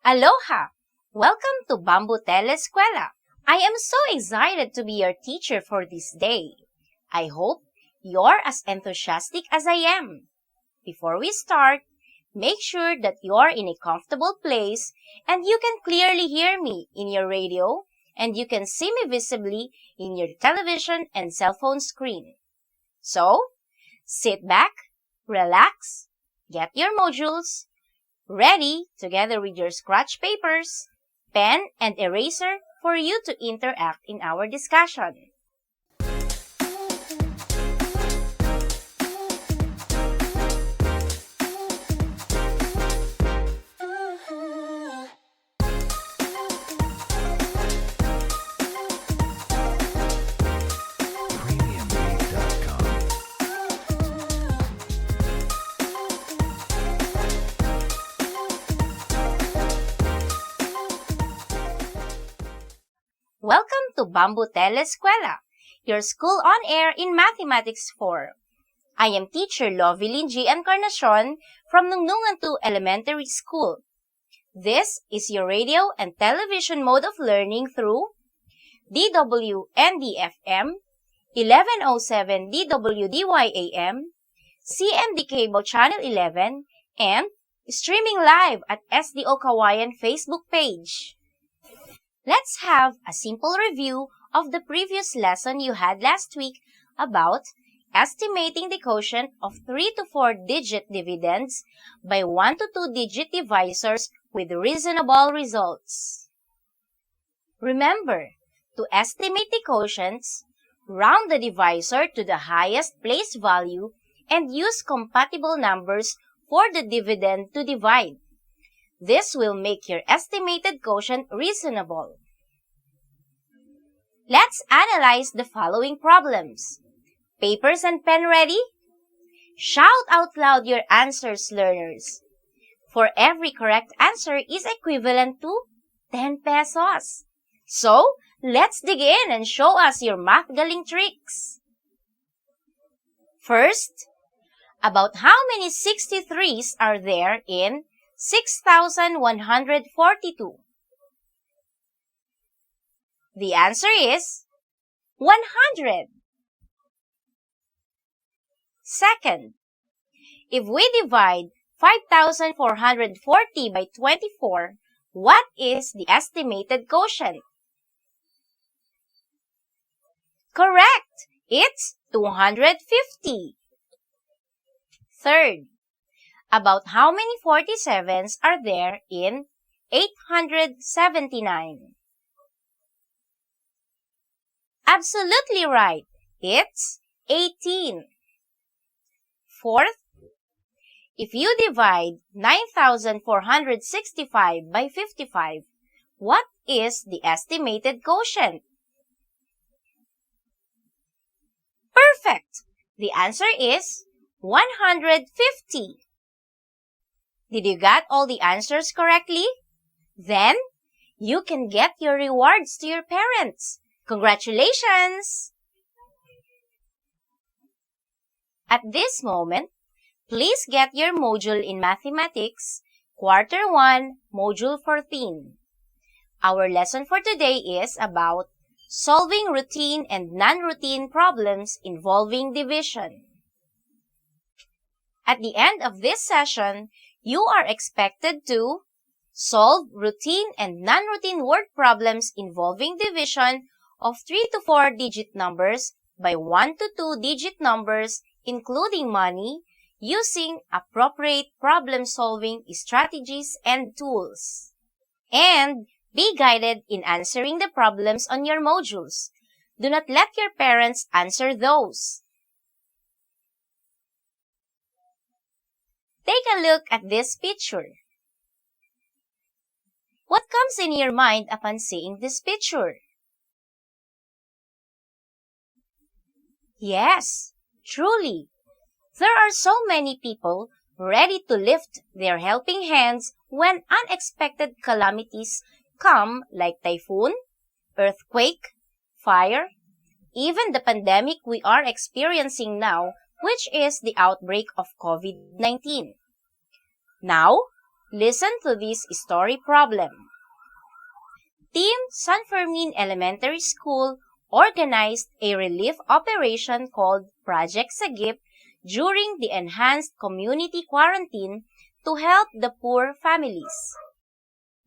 Aloha! Welcome to Bamboo Telescuela. I am so excited to be your teacher for this day. I hope you're as enthusiastic as I am. Before we start, make sure that you're in a comfortable place and you can clearly hear me in your radio and you can see me visibly in your television and cell phone screen. So, sit back, relax, get your modules, ready together with your scratch papers, pen, and eraser for you to interact in our discussion. Welcome to Bamboo Telescuela, your school on air in Mathematics 4. I am teacher Lovelyn G. Encarnacion from Nungnungan 2 Elementary School. This is your radio and television mode of learning through DWND FM, 1107 DWDY AM, CMD Cable Channel 11, and streaming live at SDO Cauayan Facebook page. Let's have a simple review of the previous lesson you had last week about estimating the quotient of 3 to 4-digit dividends by 1 to 2-digit divisors with reasonable results. Remember, to estimate the quotients, round the divisor to the highest place value and use compatible numbers for the dividend to divide. This will make your estimated quotient reasonable. Let's analyze the following problems. Papers and pen ready? Shout out loud your answers, learners. For every correct answer is equivalent to 10 pesos. So, let's dig in and show us your math galing tricks. First, about how many 63s are there in 6,142? The answer is 100. Second, if we divide 5,440 by 24, what is the estimated quotient? Correct! It's 250. Third, about how many 47s are there in 879? Absolutely right. It's 18. Fourth, if you divide 9,465 by 55, what is the estimated quotient? Perfect! The answer is 150. Did you get all the answers correctly? Then, you can get your rewards to your parents. Congratulations! At this moment, please get your module in Mathematics, Quarter 1, Module 14. Our lesson for today is about solving routine and non-routine problems involving division. At the end of this session, you are expected to solve routine and non-routine word problems involving division of 3 to 4-digit numbers by 1 to 2-digit numbers, including money, using appropriate problem-solving strategies and tools. And be guided in answering the problems on your modules. Do not let your parents answer those. Take a look at this picture. What comes in your mind upon seeing this picture? Yes, truly. There are so many people ready to lift their helping hands when unexpected calamities come like typhoon, earthquake, fire, even the pandemic we are experiencing now, which is the outbreak of COVID-19. Now, Listen to this story problem. Team San Fermin Elementary School organized a relief operation called Project Sagip during the enhanced community quarantine to help the poor families.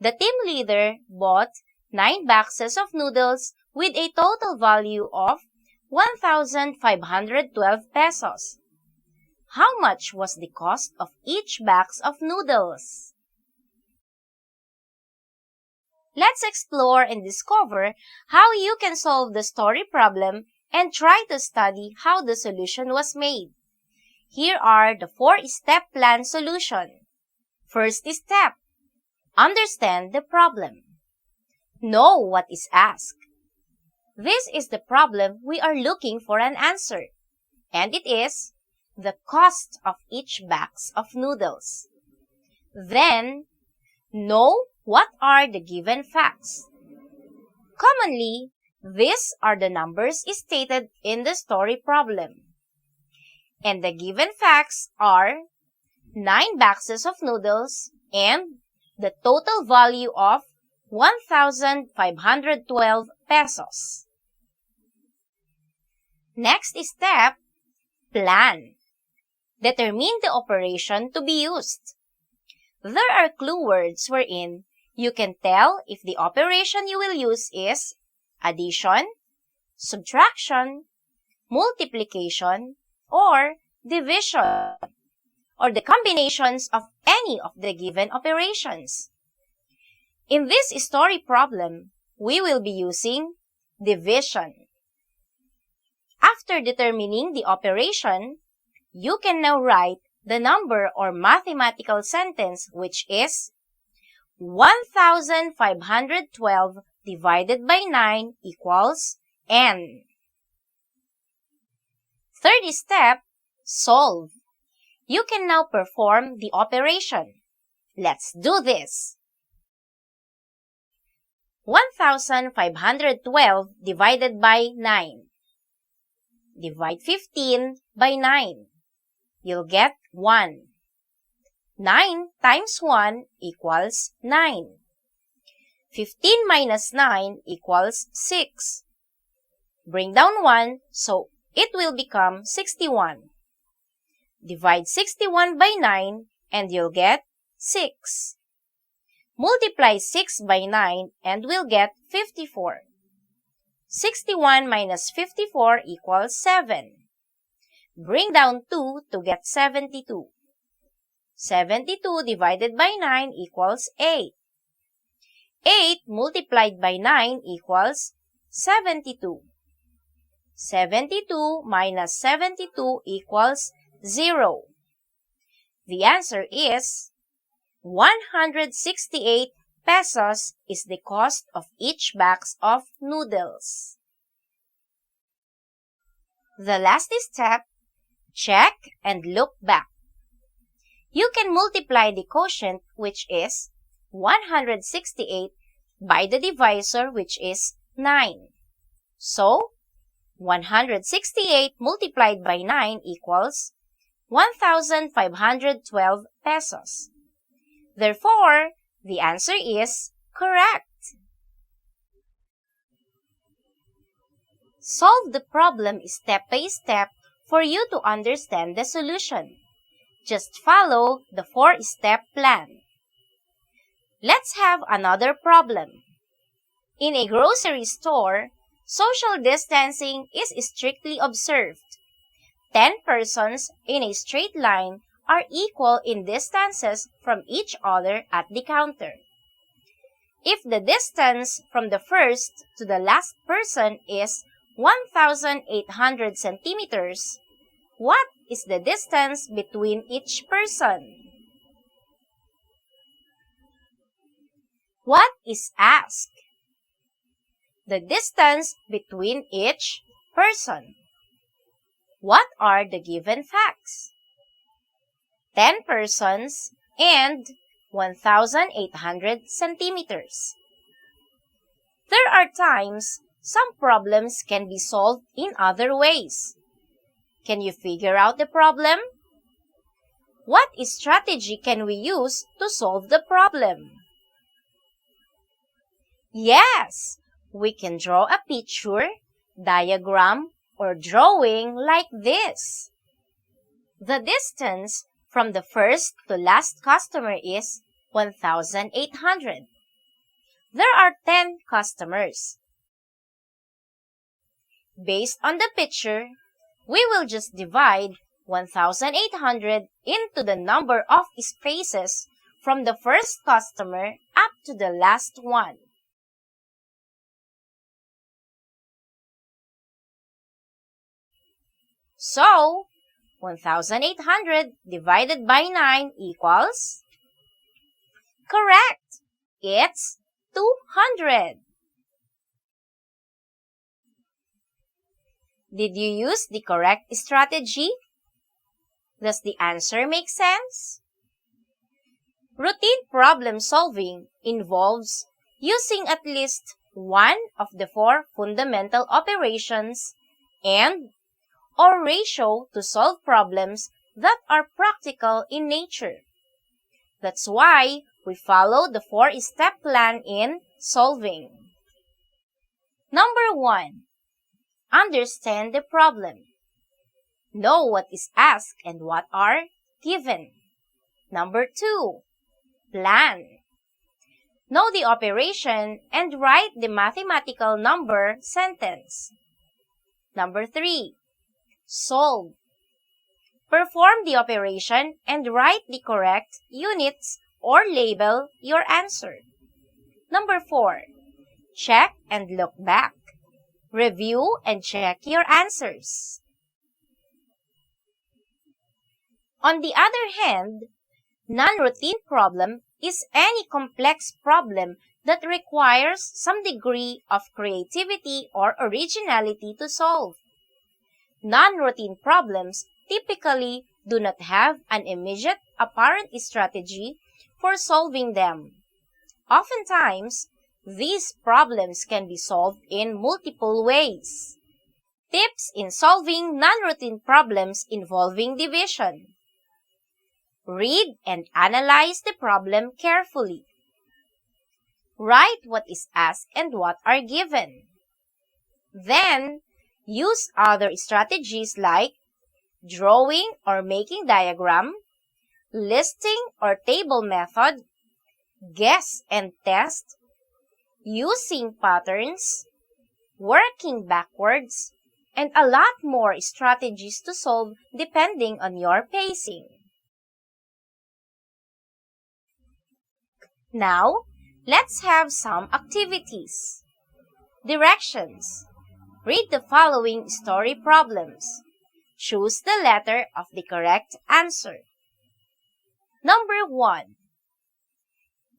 The team leader bought 9 boxes of noodles with a total value of 1,512 pesos. How much was the cost of each box of noodles? Let's explore and discover how you can solve the story problem and try to study how the solution was made. Here are the 4-step plan solution. First step, understand the problem. Know what is asked. This is the problem we are looking for an answer, and it is the cost of each box of noodles. Then, know what are the given facts. Commonly, these are the numbers stated in the story problem. And the given facts are 9 boxes of noodles and the total value of 1,512 pesos. Next step, plan. Determine the operation to be used. There are clue words wherein you can tell if the operation you will use is addition, subtraction, multiplication, or division, or the combinations of any of the given operations. In this story problem, we will be using division. After determining the operation, you can now write the number or mathematical sentence, which is 1,512 divided by 9 equals n. Third step, solve. You can now perform the operation. Let's do this. 1,512 divided by 9. Divide 15 by 9. You'll get 1. 9 times 1 equals 9. 15 minus 9 equals 6. Bring down 1, so it will become 61. Divide 61 by 9 and you'll get 6. Multiply 6 by 9 and we'll get 54. 61 minus 54 equals 7. Bring down 2 to get 72. 72 divided by 9 equals 8. 8 multiplied by 9 equals 72. 72 minus 72 equals 0. The answer is 168 pesos is the cost of each box of noodles. The last step, check and look back. You can multiply the quotient, which is 168, by the divisor, which is 9. So, 168 multiplied by 9 equals 1,512 pesos. Therefore, the answer is correct. Solve the problem step by step for you to understand the solution. Just follow the 4-step plan. Let's have another problem. In a grocery store, social distancing is strictly observed. 10 persons in a straight line are equal in distances from each other at the counter. If the distance from the first to the last person is 1,800 centimeters, what is the distance between each person? What is asked? The distance between each person. What are the given facts? 10 persons and 1,800 centimeters. There are times some problems can be solved in other ways. Can you figure out the problem? What strategy can we use to solve the problem? Yes, we can draw a picture, diagram, or drawing like this. The distance from the first to last customer is 1,800. There are 10 customers. Based on the picture, we will just divide 1,800 into the number of spaces from the first customer up to the last one. So, 1,800 divided by 9 equals? Correct! It's 200. Did you use the correct strategy? Does the answer make sense? Routine problem solving involves using at least one of the 4 fundamental operations and or ratio to solve problems that are practical in nature. That's why we follow the 4-step plan in solving. Number 1. Understand the problem. Know what is asked and what are given. Number 2. Plan. Know the operation and write the mathematical number sentence. Number 3. Solve. Perform the operation and write the correct units or label your answer. Number 4. Check and look back. Review and check your answers. On the other hand, non-routine problem is any complex problem that requires some degree of creativity or originality to solve. Non-routine problems typically do not have an immediate apparent strategy for solving them. Oftentimes, these problems can be solved in multiple ways. Tips in solving non-routine problems involving division. Read and analyze the problem carefully. Write what is asked and what are given. Then, use other strategies like drawing or making diagram, listing or table method, guess and test, using patterns, working backwards, and a lot more strategies to solve depending on your pacing. Now, let's have some activities. Directions. Read the following story problems. Choose the letter of the correct answer. Number 1.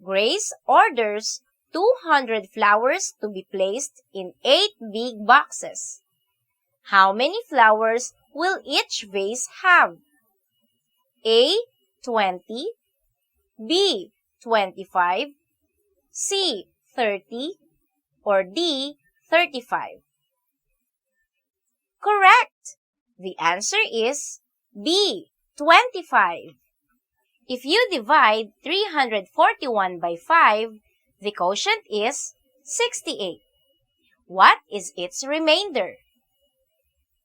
Grace orders 200 flowers to be placed in 8 big boxes. How many flowers will each vase have? A. 20, B. 25, C. 30, or D. 35? Correct! The answer is B. 25. If you divide 341 by 5, the quotient is 68. What is its remainder?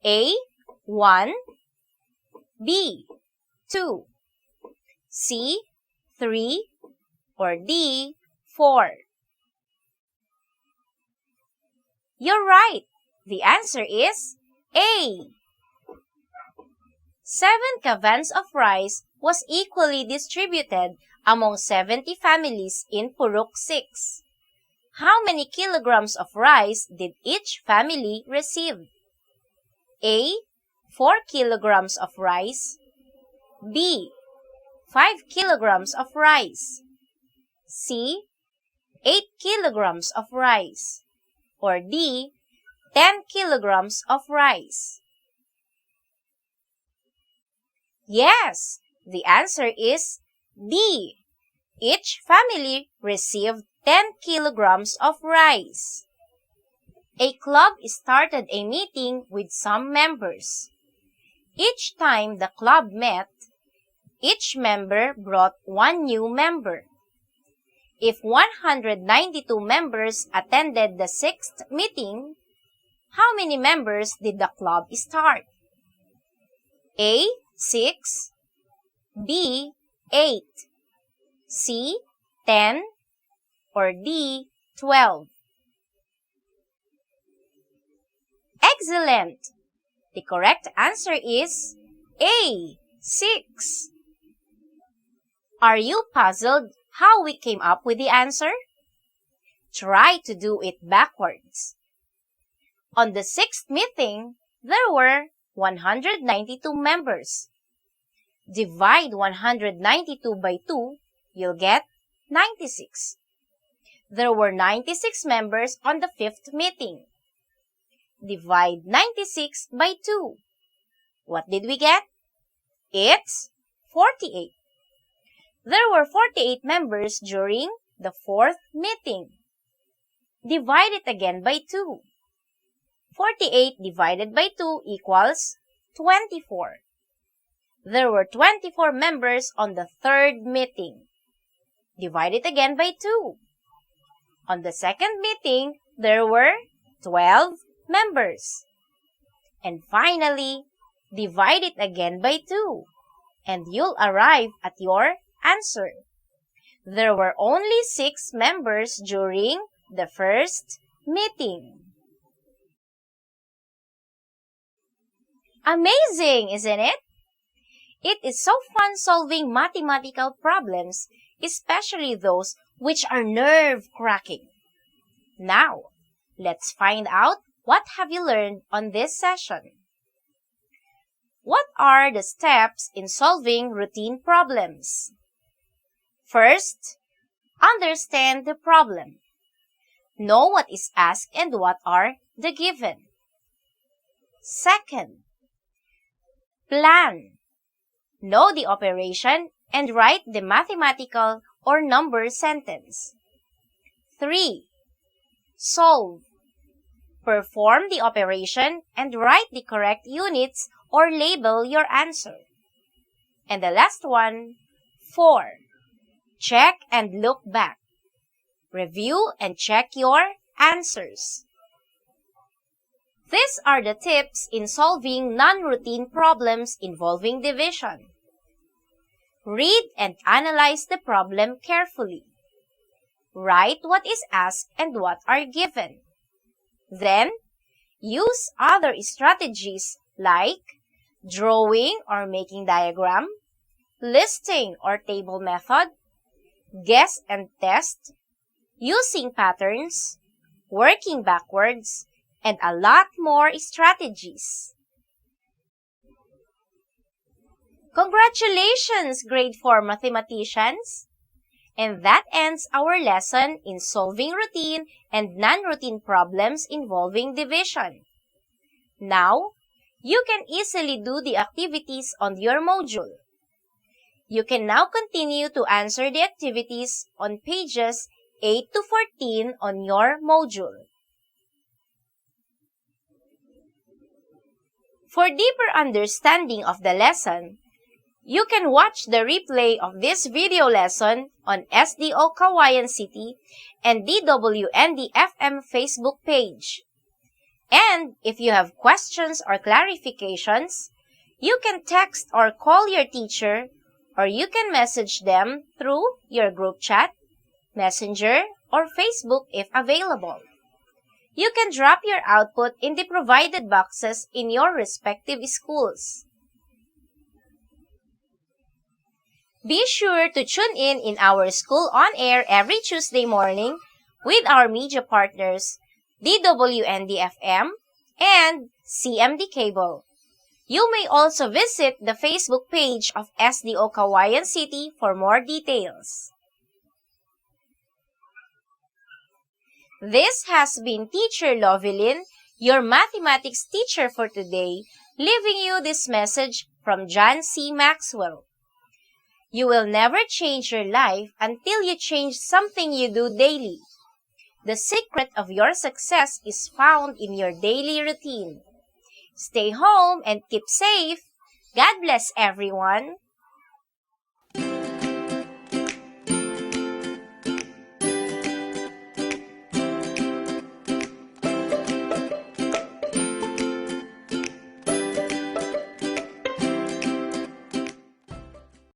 A. 1, B. 2, C. 3, or D. 4? You're right. The answer is A. 7 kavans of rice was equally distributed among 70 families in Purok 6. How many kilograms of rice did each family receive? A. 4 kilograms of rice, B. 5 kilograms of rice, C. 8 kilograms of rice, or D. 10 kilograms of rice? Yes, the answer is D. Each family received 10 kilograms of rice. A club started a meeting with some members. Each time the club met, Each member brought one new member. If 192 members attended the 6th meeting, how many members did the club start? A. 6, B. 8, C. 10, or D. 12? Excellent! The correct answer is A. 6. Are you puzzled how we came up with the answer? Try to do it backwards. On the 6th meeting, there were 192 members. Divide 192 by 2, you'll get 96. There were 96 members on the 5th meeting. Divide 96 by 2. What did we get? It's 48. There were 48 members during the 4th meeting. Divide it again by 2. 48 divided by 2 equals 24. There were 24 members on the 3rd meeting. Divide it again by 2. On the 2nd meeting, there were 12 members. And finally, divide it again by 2, and you'll arrive at your answer. There were only 6 members during the 1st meeting. Amazing, isn't it? It is so fun solving mathematical problems, especially those which are nerve-cracking. Now, let's find out what have you learned on this session. What are the steps in solving routine problems? First, understand the problem. Know what is asked and what are the given. Second, plan. Know the operation and write the mathematical or number sentence. 3. Solve. Perform the operation and write the correct units or label your answer. And the last one, 4. Check and look back. Review and check your answers. These are the tips in solving non-routine problems involving division. Read and analyze the problem carefully. Write what is asked and what are given. Then, use other strategies like drawing or making diagram, listing or table method, guess and test, using patterns, working backwards, and a lot more strategies. Congratulations, grade 4 mathematicians! And that ends our lesson in solving routine and non-routine problems involving division. Now, you can easily do the activities on your module. You can now continue to answer the activities on pages 8 to 14 on your module. For deeper understanding of the lesson, you can watch the replay of this video lesson on SDO Cauayan City and DWND FM Facebook page. And if you have questions or clarifications, you can text or call your teacher, or you can message them through your group chat, Messenger, or Facebook if available. You can drop your output in the provided boxes in your respective schools. Be sure to tune in our school on air every Tuesday morning with our media partners, DWND FM and CMD Cable. You may also visit the Facebook page of SDO Cauayan City for more details. This has been Teacher Lovelyn, your mathematics teacher for today, leaving you this message from John C. Maxwell. You will never change your life until you change something you do daily. The secret of your success is found in your daily routine. Stay home and keep safe. God bless everyone.